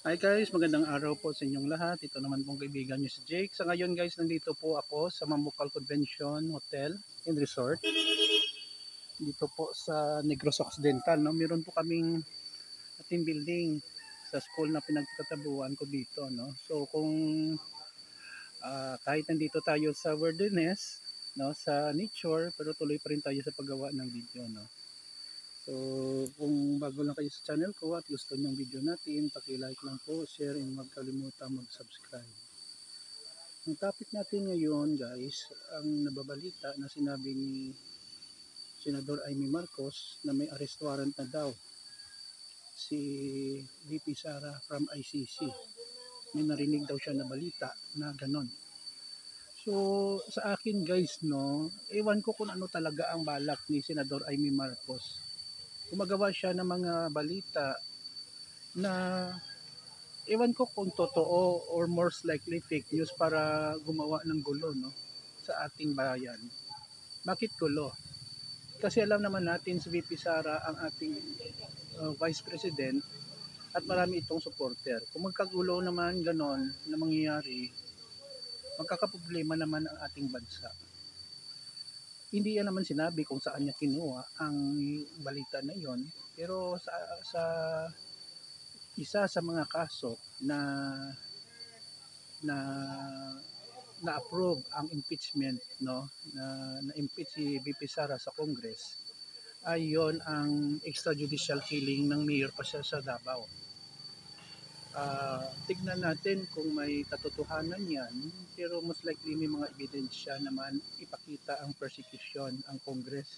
Hi guys, magandang araw po sa inyong lahat. Ito naman pong kaibigan nyo si Jake. Sa ngayon guys, nandito po ako sa Mamukal Convention Hotel and Resort. Dito po sa Negros Occidental. No? Meron po kaming team building sa school na pinagtatabuan ko dito. No? So kung kahit nandito tayo sa wilderness, no, sa nature, pero tuloy pa rin tayo sa paggawa ng video. No? So, kung bago lang kayo sa channel ko at gusto nyo yung video natin, paki-like lang po, share, and huwag kalimutan mag-subscribe. Ang topic natin ngayon guys, ang nababalita na sinabi ni Senador Amy Marcos na may arrest warrant na daw si VP Sara from ICC. May narinig daw siya na balita na ganon. So, sa akin guys, no, ewan ko kung ano talaga ang balak ni Senador Amy Marcos. Gumagawa siya ng mga balita na ewan ko kung totoo or most likely fake news para gumawa ng gulo, no, sa ating bayan. Bakit gulo? Kasi alam naman natin si VP Sara ang ating Vice President at marami itong supporter. Kung magkagulo naman ganon na mangyayari, magkakaproblema naman ang ating bansa. Hindi yan naman sinabi kung saan niya kinuha ang balita na yon, pero sa isa sa mga kaso na na na-approve ang impeachment, no, na-impeach si VP Sara sa Congress, ay yon ang extrajudicial killing ng mayor pa siya sa Davao. Tignan natin kung may katotohanan yan, pero most likely may mga ebidensya naman ipakita ang persecution ang Congress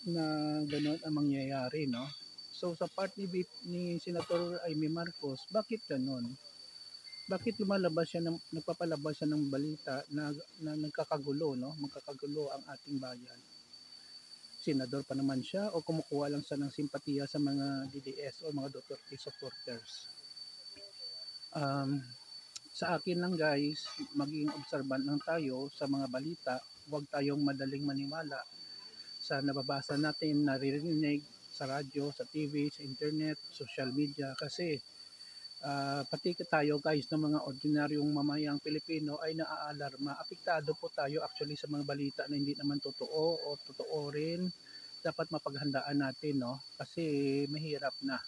na gano'n ang mangyayari, no? So sa part ni Senator Amy Marcos, bakit gano'n? Bakit lumalabas siya nagpapalabas siya ng balita na nagkakagulo, no? Magkakagulo ang ating bayan. Senador pa naman siya o kumukuha lang siya ng simpatiya sa mga DDS o mga Duterte supporters. Sa akin lang guys, maging observant lang tayo sa mga balita. Huwag tayong madaling maniwala sa nababasa natin, naririnig sa radyo, sa TV, sa internet, social media, kasi pati tayo guys ng mga ordinaryong mamayang Pilipino ay naaalarma. Apektado po tayo actually sa mga balita na hindi naman totoo o totoo rin. Dapat mapaghandaan natin, no? Kasi mahirap na.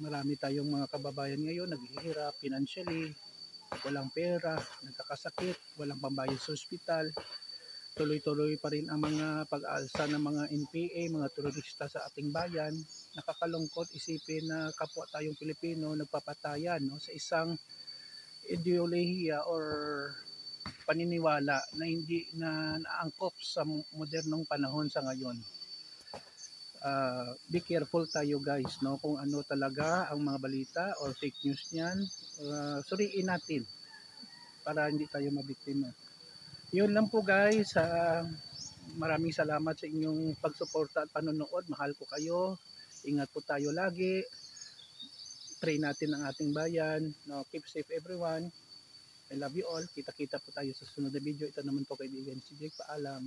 Marami tayong mga kababayan ngayon naghihirap financially, walang pera, nagkakasakit, walang pambayad sa ospital. Tuloy-tuloy pa rin ang mga pag-aalsa ng mga NPA, mga terorista sa ating bayan. Nakakalungkot isipin na kapwa tayong Pilipino nagpapatayan, no, sa isang ideolohiya or paniniwala na hindi na naangkop sa modernong panahon sa ngayon. Be careful tayo guys, no, kung ano talaga ang mga balita or fake news niyan. Suriin natin para hindi tayo mabiktima. Yun lang po guys. Maraming salamat sa inyong pagsuporta at panonood. Mahal ko kayo. Ingat po tayo lagi. Pray natin ang ating bayan. No, keep safe everyone. I love you all. Kita-kita po tayo sa sunod na video. Ito naman po kaibigan si Jake. Paalam.